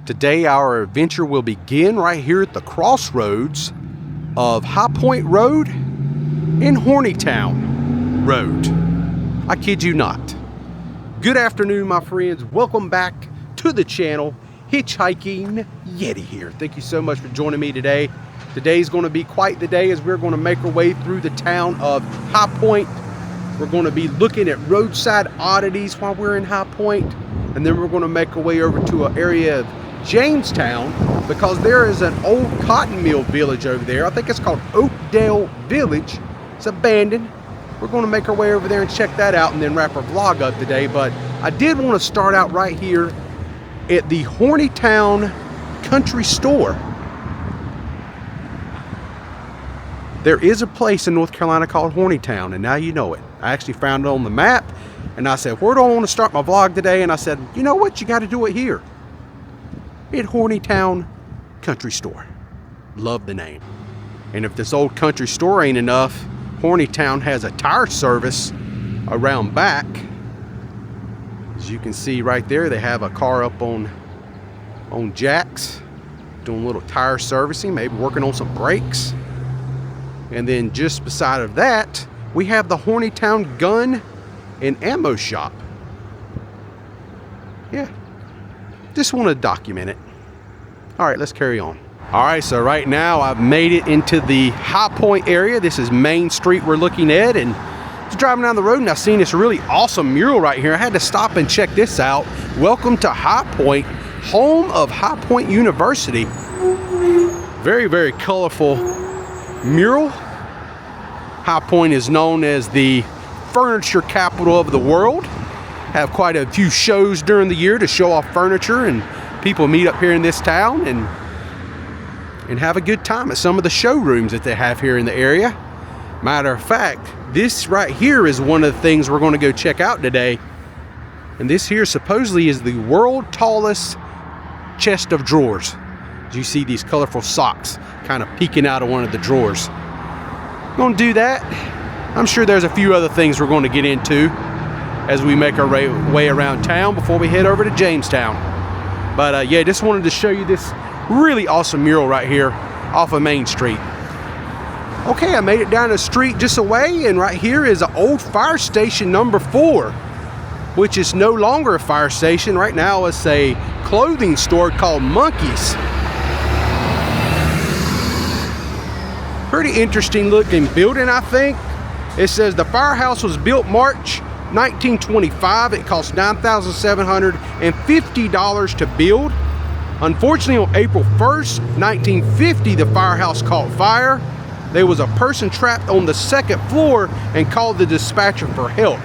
Today our adventure will begin right here at the crossroads of High Point Road and Hornytown Road. I kid you not. Good afternoon, my friends. Welcome back to the channel. Hitchhiking Yeti here. Thank you so much for joining me today. Today's going to be quite the day as we're going to make our way through the town of High Point. We're going to be looking at roadside oddities while we're in High Point, and then we're going to make our way over to an area of Jamestown because there is an old cotton mill village over there. I think it's called Oakdale Village. It's abandoned. We're going to make our way over there and check that out and then wrap our vlog up today. But I did want to start out right here at the Hornytown Country Store. There is a place in North Carolina called Hornytown, and now you know it. I actually found it on the map, and I said, where do I want to start my vlog today? And I said, you know what? You got to do it here at Hornytown Country Store. Love the name. And if this old country store ain't enough, Hornytown has a tire service around back. As you can see right there, they have a car up on jacks doing a little tire servicing, maybe working on some brakes. And then just beside of that, we have the Hornytown Gun and Ammo Shop. Yeah, just want to document it. All right, let's carry on. All right, so right now I've made it into the High Point area. This is Main Street we're looking at, and just driving down the road and I seen this really awesome mural right here. I had to stop and check this out. Welcome to High Point, home of High Point University. Very, very colorful mural. High Point is known as the furniture capital of the world. Have quite a few shows during the year to show off furniture, and people meet up here in this town and have a good time at some of the showrooms that they have here in the area. Matter of fact, this right here is one of the things we're going to go check out today. And this here supposedly is the world's tallest chest of drawers. As you see these colorful socks kind of peeking out of one of the drawers. Going to do that. I'm sure there's a few other things we're going to get into as we make our way around town before we head over to Jamestown. But yeah, just wanted to show you this really awesome mural right here off of Main Street. Okay, I made it down the street just away, and right here is an old fire station number 4, which is no longer a fire station. Right now it's a clothing store called Monkey's. Pretty interesting looking building, I think. It says the firehouse was built March 1925. It cost $9,750 to build. Unfortunately, on April 1st, 1950, the firehouse caught fire. There was a person trapped on the second floor and called the dispatcher for help.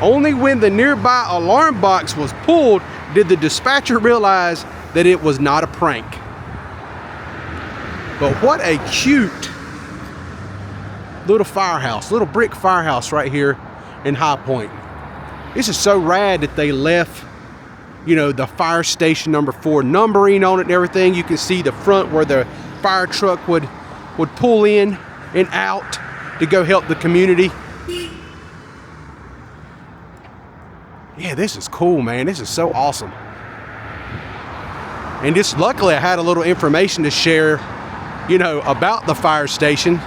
Only when the nearby alarm box was pulled did the dispatcher realize that it was not a prank. But what a cute little firehouse, little brick firehouse right here in High Point. This is so rad that they left, you know, the fire station number 4 numbering on it and everything. You can see the front where the fire truck would pull in and out to go help the community. Yeah, this is cool, man. This is so awesome. And just luckily I had a little information to share, you know, about the fire station.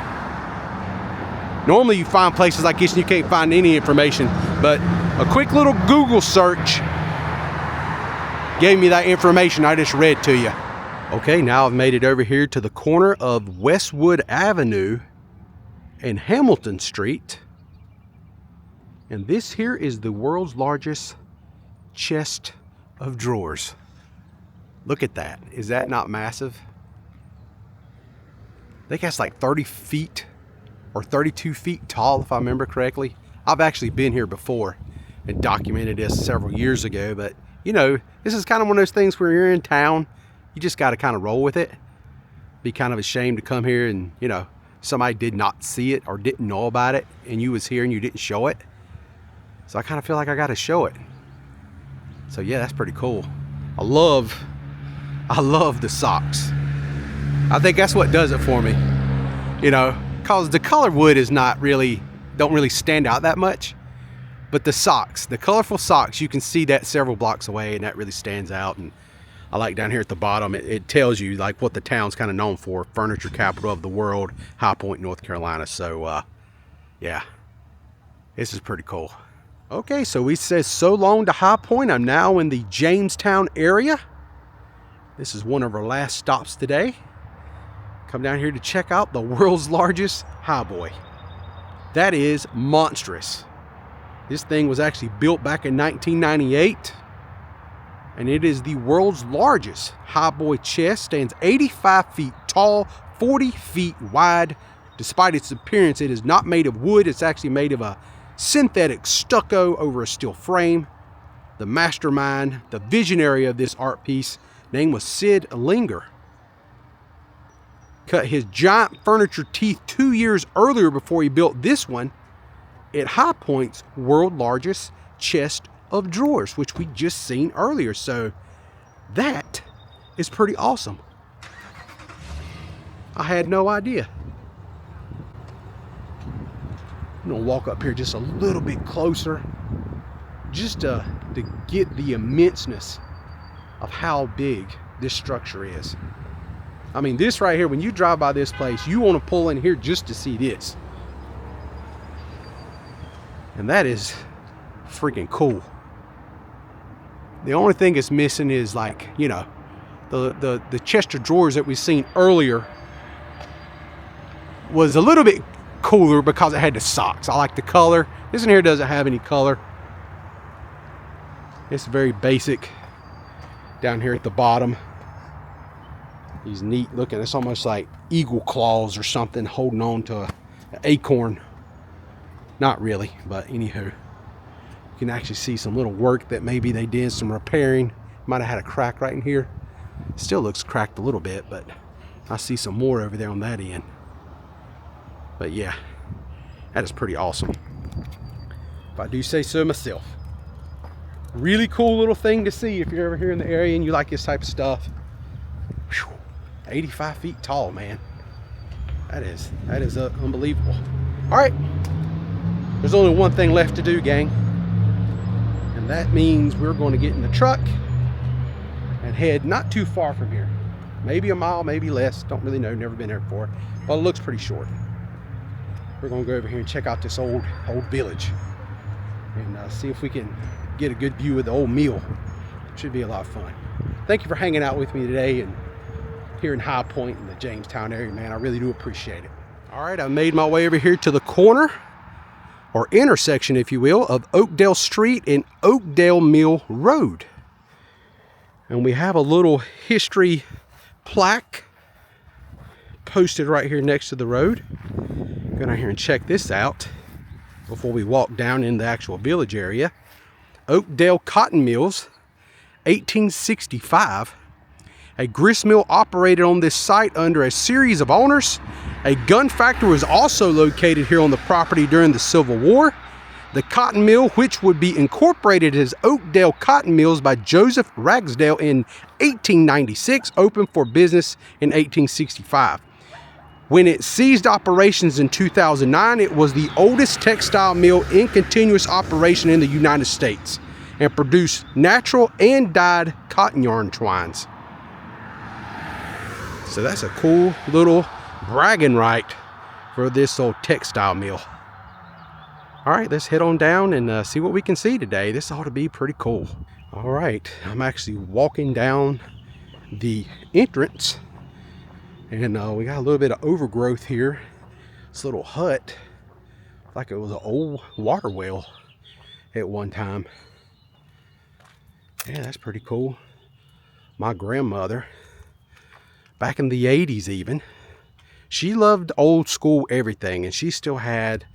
Normally you find places like this and you can't find any information, but a quick little Google search gave me that information I just read to you. Okay, now I've made it over here to the corner of Westwood Avenue and Hamilton Street. And this here is the world's largest chest of drawers. Look at that. Is that not massive? I think that's like 30 feet or 32 feet tall, if I remember correctly. I've actually been here before and documented this several years ago, but you know, this is kind of one of those things where you're in town, you just got to kind of roll with it. Be kind of ashamed to come here and, you know, somebody did not see it or didn't know about it and you was here and you didn't show it. So I kind of feel like I got to show it. So yeah, that's pretty cool. I love the socks. I think that's what does it for me. You know, cause the color wood is not really, don't really stand out that much. But the socks, the colorful socks, you can see that several blocks away and that really stands out. And I like down here at the bottom, it tells you like what the town's kind of known for. Furniture capital of the world, High Point, North Carolina. So yeah, this is pretty cool. Okay, so we said so long to High Point. I'm now in the Jamestown area. This is one of our last stops today. Come down here to check out the world's largest highboy. That is monstrous. This thing was actually built back in 1998. And it is the world's largest highboy chest. Stands 85 feet tall, 40 feet wide. Despite its appearance, it is not made of wood. It's actually made of a synthetic stucco over a steel frame. The mastermind, the visionary of this art piece, name was Sid Linger. Cut his giant furniture teeth 2 years earlier before he built this one at High Point's world largest chest of drawers, which we just seen earlier. So that is pretty awesome. I had no idea. I'm gonna walk up here just a little bit closer, just to get the immenseness of how big this structure is. I mean, this right here, when you drive by this place, you want to pull in here just to see this. And that is freaking cool. The only thing it's missing is, like, you know, the chest of drawers that we seen earlier was a little bit cooler because it had the socks. I like the color. This one here doesn't have any color. It's very basic. Down here at the bottom, he's neat looking. It's almost like eagle claws or something holding on to an acorn. Not really, but anywho. You can actually see some little work that maybe they did some repairing. Might have had a crack right in here. Still looks cracked a little bit, but I see some more over there on that end. But yeah, that is pretty awesome, if I do say so myself. Really cool little thing to see if you're ever here in the area and you like this type of stuff. Whew, 85 feet tall, man. That is unbelievable. All right, there's only one thing left to do, gang. And that means we're going to get in the truck and head not too far from here. Maybe a mile, maybe less. Don't really know, never been there before. But it looks pretty short. We're going to go over here and check out this old village. And see if we can get a good view of the old mill. Should be a lot of fun. Thank you for hanging out with me today and here in High Point in the Jamestown area, man. I really do appreciate it. All right, I made my way over here to the corner, or intersection, if you will, of Oakdale Street and Oakdale Mill Road. And we have a little history plaque posted right here next to the road. Go down here and check this out before we walk down in the actual village area. Oakdale Cotton Mills, 1865. A grist mill operated on this site under a series of owners. A gun factory was also located here on the property during the Civil War. The cotton mill, which would be incorporated as Oakdale Cotton Mills by Joseph Ragsdale in 1896, opened for business in 1865. When it ceased operations in 2009, it was the oldest textile mill in continuous operation in the United States and produced natural and dyed cotton yarn twines. So that's a cool little bragging right for this old textile mill. All right, let's head on down and see what we can see today. This ought to be pretty cool. All right, I'm actually walking down the entrance, and we got a little bit of overgrowth here. This little hut, like it was an old water well at one time. Yeah, that's pretty cool. My grandmother, back in the 80s even, she loved old school everything, and she still had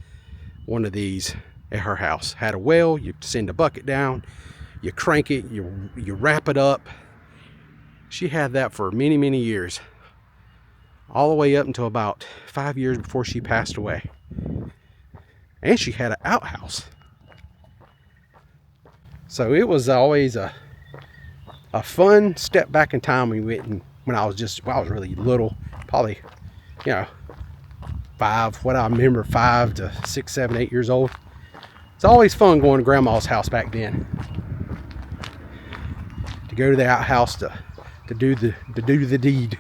one of these at her house. Had a well, you send a bucket down, you crank it, you wrap it up. She had that for many, many years, all the way up until about 5 years before she passed away. And she had an outhouse. So it was always a fun step back in time. We went and when I was really little, probably, you know, 5 to 6, 7, 8 years old. It's always fun going to grandma's house back then. To go to the outhouse to to do the deed.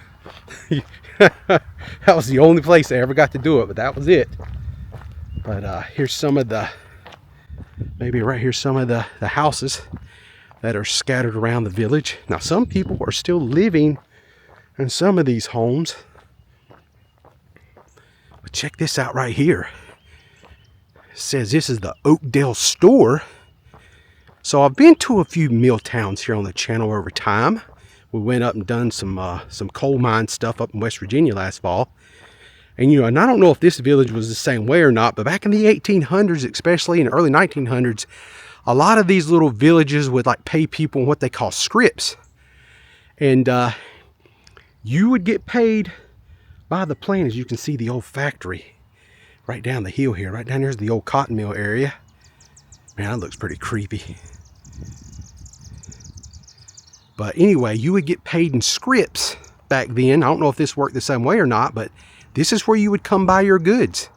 That was the only place I ever got to do it, but that was it. But here's some of the, maybe right here, some of the houses that are scattered around the village. Now some people are still living in some of these homes. But check this out right here. It says this is the Oakdale store. So I've been to a few mill towns here on the channel over time. We went up and done some coal mine stuff up in West Virginia last fall. And you know, and I don't know if this village was the same way or not, but back in the 1800s, especially in the early 1900s, a lot of these little villages would like pay people what they call scrips. And you would get paid by the plant. As you can see, the old factory right down the hill here. Right down here's the old cotton mill area. Man, that looks pretty creepy. But anyway, you would get paid in scrips back then. I don't know if this worked the same way or not, but this is where you would come buy your goods.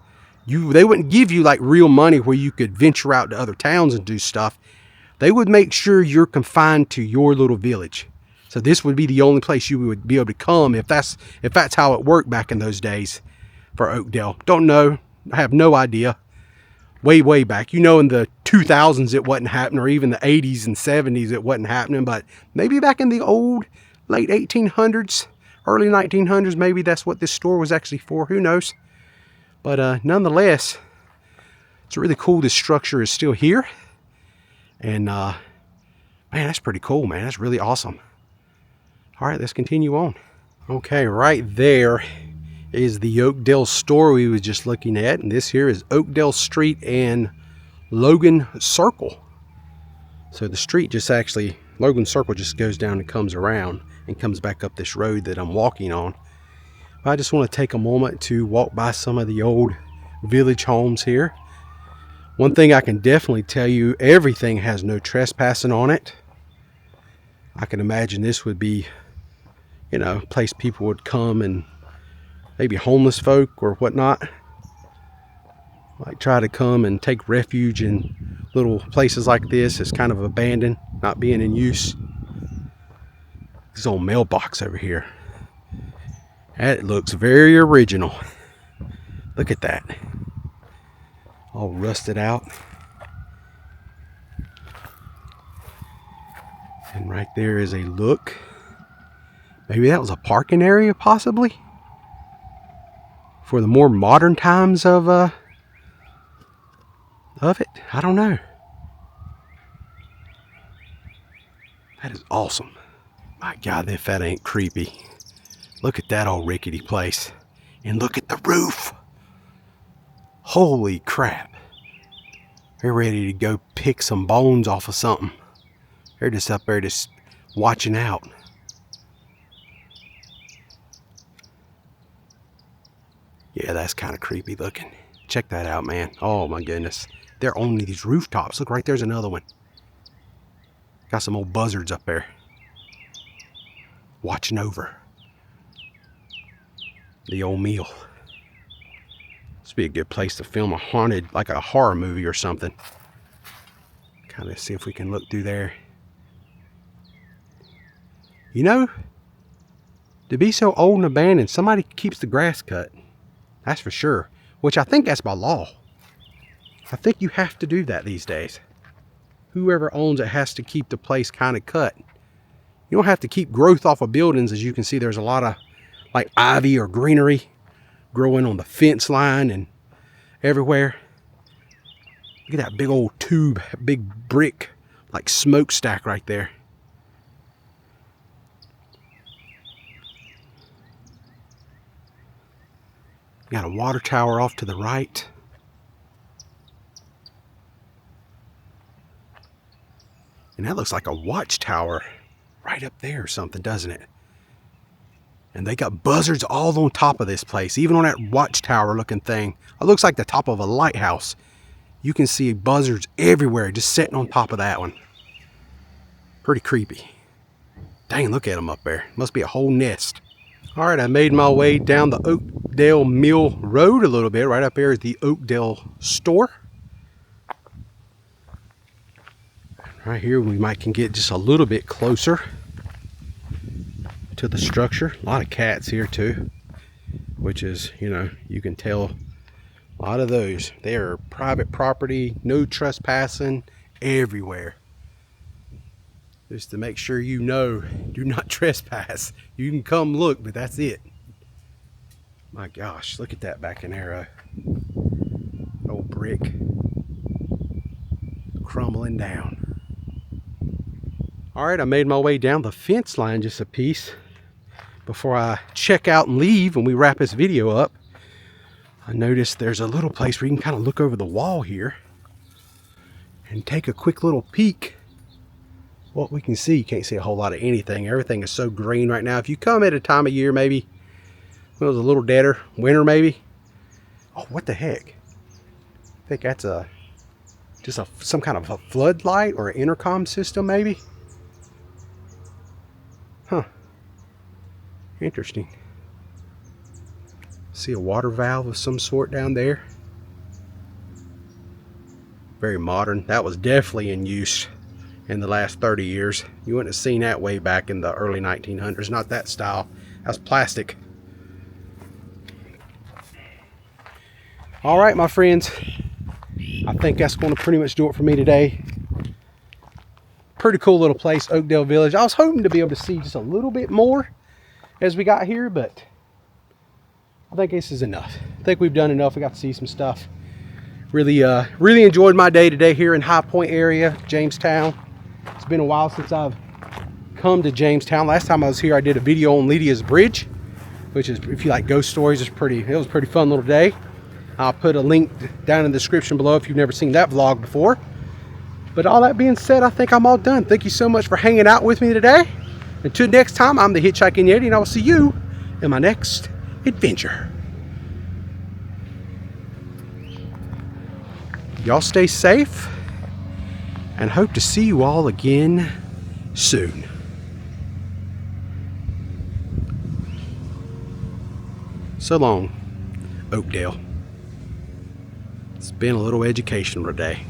They wouldn't give you like real money where you could venture out to other towns and do stuff. They would make sure you're confined to your little village. So this would be the only place you would be able to come if that's how it worked back in those days for Oakdale. Don't know. I have no idea. Way back. You know, in the 2000s it wasn't happening, or even the 80s and 70s it wasn't happening. But maybe back in the old late 1800s, early 1900s, maybe that's what this store was actually for. Who knows? But nonetheless, it's really cool this structure is still here. And man, that's pretty cool, man. That's really awesome. All right, let's continue on. Okay, right there is the Oakdale store we was just looking at. And this here is Oakdale Street and Logan Circle. So the street just actually, Logan Circle just goes down and comes around and comes back up this road that I'm walking on. I just want to take a moment to walk by some of the old village homes here. One thing I can definitely tell you, everything has no trespassing on it. I can imagine this would be, you know, a place people would come, and maybe homeless folk or whatnot, like try to come and take refuge in little places like this. It's kind of abandoned, not being in use. This old mailbox over here. That looks very original. Look at that. All rusted out. And right there is a look. Maybe that was a parking area, possibly, for the more modern times of it. I don't know. That is awesome. My God, if that ain't creepy. Look at that old rickety place. And look at the roof. Holy crap. They're ready to go pick some bones off of something. They're just up there just watching out. Yeah, that's kind of creepy looking. Check that out, man. Oh my goodness. They're on these rooftops. Look, right there's another one. Got some old buzzards up there. Watching over the old mill. This would be a good place to film a haunted, like a horror movie or something. Kind of see if we can look through there. You know, to be so old and abandoned, somebody keeps the grass cut. That's for sure. Which I think that's by law. I think you have to do that these days. Whoever owns it has to keep the place kind of cut. You don't have to keep growth off of buildings. As you can see, there's a lot of like ivy or greenery growing on the fence line and everywhere. Look at that big old tube, big brick, like smokestack right there. Got a water tower off to the right. And that looks like a watchtower right up there or something, doesn't it? And they got buzzards all on top of this place, even on that watchtower looking thing. It looks like the top of a lighthouse. You can see buzzards everywhere just sitting on top of that one. Pretty creepy. Dang, look at them up there. Must be a whole nest. All right, I made my way down the Oakdale Mill Road a little bit. Right up there is the Oakdale store. Right here we can get just a little bit closer. to the structure. A lot of cats here too, which is, you know, you can tell a lot of those. They are private property, no trespassing everywhere. Just to make sure you know, do not trespass. You can come look, but that's it. My gosh, look at that back in there. Old brick crumbling down. All right, I made my way down the fence line just a piece before I check out and leave and we wrap this video up. I noticed there's a little place where you can kind of look over the wall here and take a quick little peek. What we can see, you can't see a whole lot of anything. Everything is so green right now. If you come at a time of year, maybe when it was a little deader, winter maybe. Oh, what the heck? I think that's some kind of a floodlight or an intercom system maybe. Huh. Interesting. See a water valve of some sort down there. Very modern. That was definitely in use in the last 30 years. You wouldn't have seen that way back in the early 1900s. Not that style. That's plastic. All right, my friends. I think that's going to pretty much do it for me today. Pretty cool little place, Oakdale Village. I was hoping to be able to see just a little bit more as we got here, but I think this is enough. I think we've done enough. We got to see some stuff. Really enjoyed my day today here in High Point area, Jamestown. It's been a while since I've come to Jamestown. Last time I was here, I did a video on Lydia's Bridge, which is, if you like ghost stories, it was a pretty fun little day. I'll put a link down in the description below if you've never seen that vlog before. But all that being said, I think I'm all done. Thank you so much for hanging out with me today. Until next time, I'm the Hitchhiking Yeti, and I will see you in my next adventure. Y'all stay safe, and hope to see you all again soon. So long, Oakdale. It's been a little educational today.